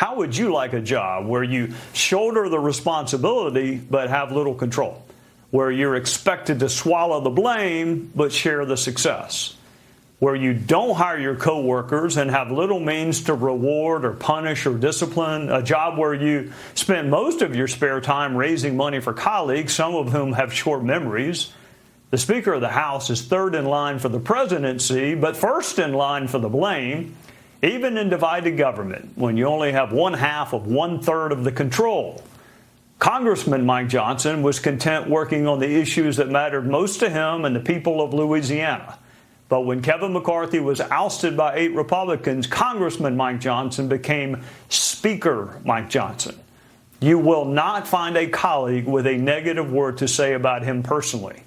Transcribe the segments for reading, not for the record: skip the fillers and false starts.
How would you like a job where you shoulder the responsibility but have little control, where you're expected to swallow the blame but share the success, where you don't hire your coworkers and have little means to reward or punish or discipline, a job where you spend most of your spare time raising money for colleagues, some of whom have short memories? The Speaker of the House is third in line for the presidency, but first in line for the blame, even in divided government, when you only have one half of 1/3 of the control. Congressman Mike Johnson was content working on the issues that mattered most to him and the people of Louisiana. But when Kevin McCarthy was ousted by 8 Republicans, Congressman Mike Johnson became Speaker Mike Johnson. You will not find a colleague with a negative word to say about him personally.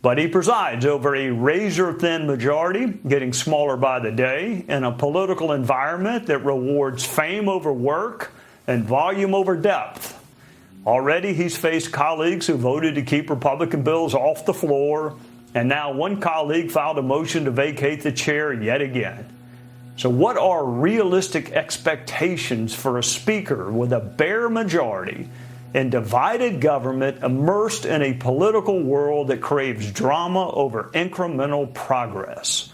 But he presides over a razor-thin majority, getting smaller by the day, in a political environment that rewards fame over work and volume over depth. Already he's faced colleagues who voted to keep Republican bills off the floor, and now one colleague filed a motion to vacate the chair yet again. So what are realistic expectations for a speaker with a bare majority in divided government, immersed in a political world that craves drama over incremental progress?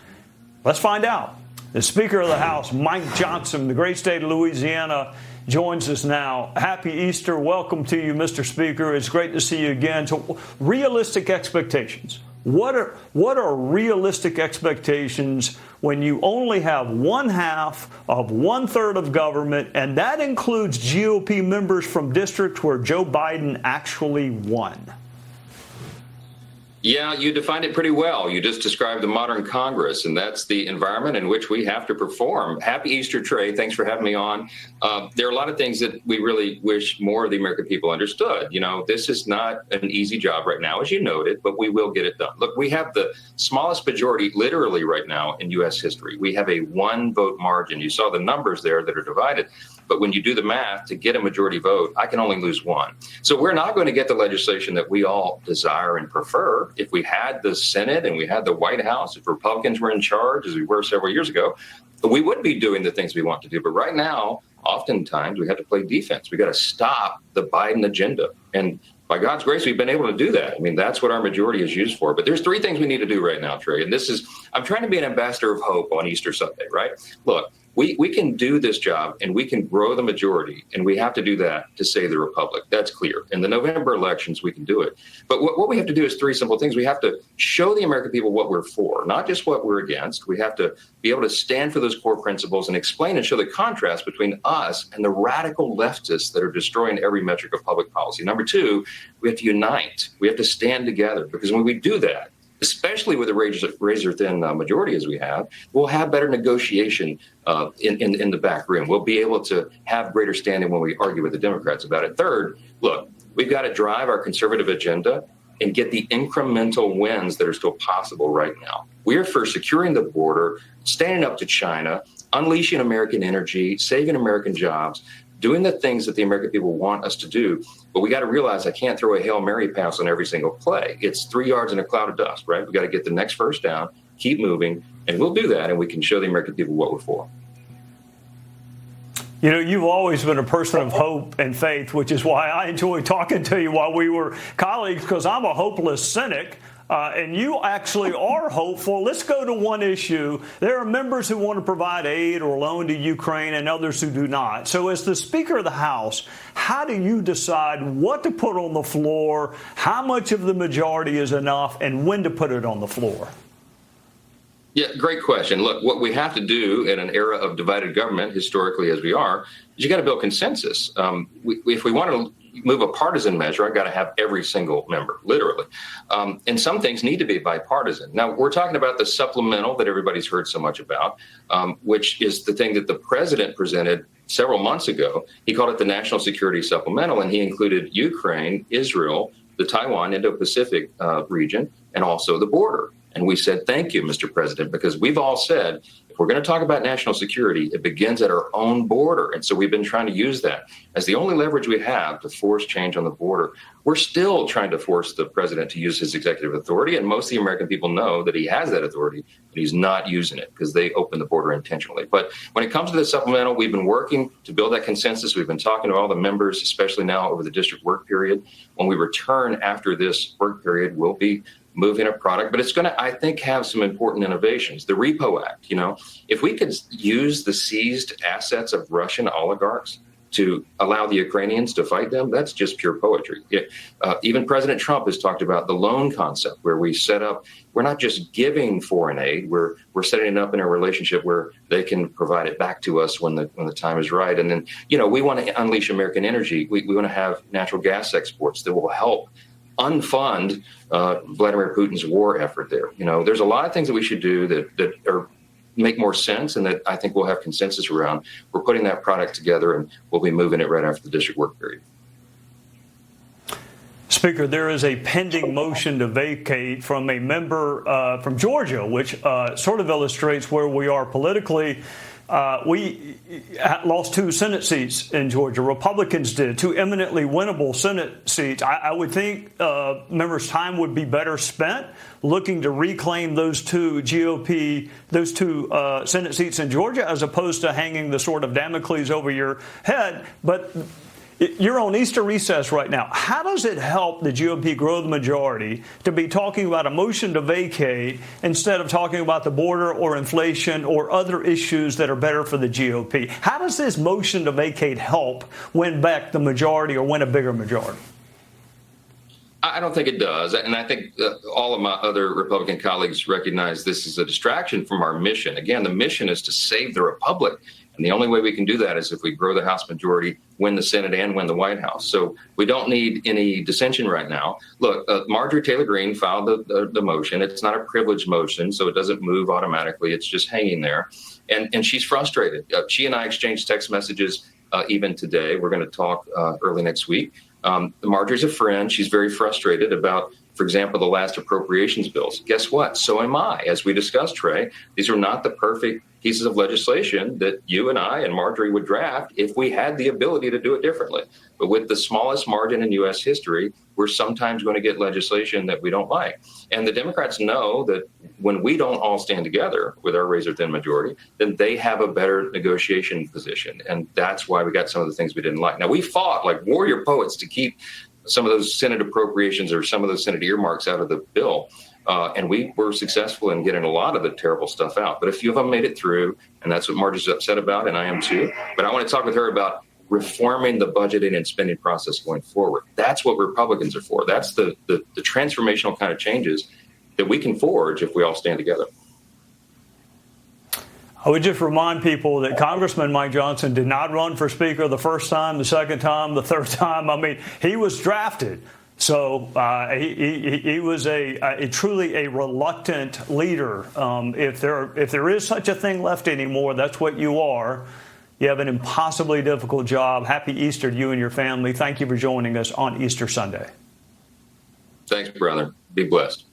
Let's find out. The Speaker of the House, Mike Johnson, the great state of Louisiana, joins us now. Happy Easter. Welcome to you, Mr. Speaker. It's great to see you again. So, realistic expectations. What are realistic expectations when you only have one half of 1/3 of government, and that includes GOP members from districts where Joe Biden actually won? Yeah, you defined it pretty well. You just described the modern Congress, and that's the environment in which we have to perform. Happy Easter, Trey. Thanks for having me on. There are a lot of things that we really wish more of the American people understood. You know, this is not an easy job right now, as you noted, but we will get it done. Look, we have the smallest majority literally right now in U.S. history. We have a 1-vote margin. You saw the numbers there that are divided. But when you do the math to get a majority vote, I can only lose 1. So we're not going to get the legislation that we all desire and prefer. If we had the Senate and we had the White House, if Republicans were in charge, as we were several years ago, we would be doing the things we want to do. But right now, oftentimes we have to play defense. We got to stop the Biden agenda. And by God's grace, we've been able to do that. I mean, that's what our majority is used for. But there's 3 things we need to do right now, Trey. And this is, I'm trying to be an ambassador of hope on Easter Sunday, right? Look, we can do this job and we can grow the majority, and we have to do that to save the republic. That's clear. In the November elections, we can do it. But what we have to do is 3 simple things. We have to show the American people what we're for, not just what we're against. We have to be able to stand for those core principles and explain and show the contrast between us and the radical leftists that are destroying every metric of public policy. Number 2, we have to unite. We have to stand together, because when we do that, especially with a razor-thin majority as we have, we'll have better negotiation in the back room. We'll be able to have greater standing when we argue with the Democrats about it. Third, look, we've got to drive our conservative agenda and get the incremental wins that are still possible right now. We're for securing the border, standing up to China, unleashing American energy, saving American jobs, doing the things that the American people want us to do. But we got to realize I can't throw a Hail Mary pass on every single play. It's 3 yards in a cloud of dust, right? We got to get the next first down, keep moving, and we'll do that, and we can show the American people what we're for. You know, you've always been a person of hope and faith, which is why I enjoy talking to you while we were colleagues, because I'm a hopeless cynic. And you actually are hopeful. Let's go to one issue. There are members who want to provide aid or loan to Ukraine and others who do not. So as the Speaker of the House, how do you decide what to put on the floor, how much of the majority is enough, and when to put it on the floor? Yeah, great question. Look, what we have to do in an era of divided government, historically as we are, is you got to build consensus. If we want to move a partisan measure, I've got to have every single member, literally. And some things need to be bipartisan. Now, we're talking about the supplemental that everybody's heard so much about, which is the thing that the president presented several months ago. He called it the National Security Supplemental, and he included Ukraine, Israel, the Taiwan Indo-Pacific region, and also the border. And we said, thank you, Mr. President, because we've all said If we're going to talk about national security, it begins at our own border. And so we've been trying to use that as the only leverage we have to force change on the border. We're still trying to force the president to use his executive authority. And most of the American people know that he has that authority, but he's not using it because they opened the border intentionally. But when it comes to the supplemental, we've been working to build that consensus. We've been talking to all the members, especially now over the district work period. When we return after this work period, we'll be moving a product, but it's going to, I think, have some important innovations. The Repo Act, if we could use the seized assets of Russian oligarchs to allow the Ukrainians to fight them, that's just pure poetry. Even President Trump has talked about the loan concept, where we set up, we're not just giving foreign aid, we're setting it up in a relationship where they can provide it back to us when the time is right. And then, we want to unleash American energy. We want to have natural gas exports that will help unfund Vladimir Putin's war effort there. There's a lot of things that we should do that make more sense and that I think we'll have consensus around. We're putting that product together and we'll be moving it right after the district work period. Speaker, there is a pending motion to vacate from a member from Georgia, which sort of illustrates where we are politically. We lost 2 Senate seats in Georgia. Republicans did, 2 eminently winnable Senate seats. I would think members' time would be better spent looking to reclaim those 2 Senate seats in Georgia, as opposed to hanging the sword of Damocles over your head. But you're on Easter recess right now. How does it help the GOP grow the majority to be talking about a motion to vacate instead of talking about the border or inflation or other issues that are better for the GOP? How does this motion to vacate help win back the majority or win a bigger majority? I don't think it does. And I think all of my other Republican colleagues recognize this is a distraction from our mission. Again, the mission is to save the republic. And the only way we can do that is if we grow the House majority, win the Senate, and win the White House. So we don't need any dissension right now. Look, Marjorie Taylor Greene filed the motion. It's not a privileged motion, so it doesn't move automatically. It's just hanging there. And she's frustrated. She and I exchanged text messages even today. We're going to talk early next week. Marjorie's a friend. She's very frustrated about, for example, the last appropriations bills. Guess what? So am I. As we discussed, Trey, these are not the perfect pieces of legislation that you and I and Marjorie would draft if we had the ability to do it differently. But with the smallest margin in U.S. history, we're sometimes going to get legislation that we don't like. And the Democrats know that when we don't all stand together with our razor-thin majority, then they have a better negotiation position. And that's why we got some of the things we didn't like. Now, we fought like warrior poets to keep some of those Senate appropriations or some of those Senate earmarks out of the bill. And we were successful in getting a lot of the terrible stuff out. But a few of them made it through, and that's what Marjorie's upset about, and I am too. But I want to talk with her about reforming the budgeting and spending process going forward. That's what Republicans are for. That's the transformational kind of changes that we can forge if we all stand together. I would just remind people that Congressman Mike Johnson did not run for Speaker the first time, the second time, the third time. I mean, he was drafted. So he was a truly a reluctant leader. If there is such a thing left anymore, that's what you are. You have an impossibly difficult job. Happy Easter to you and your family. Thank you for joining us on Easter Sunday. Thanks, brother. Be blessed.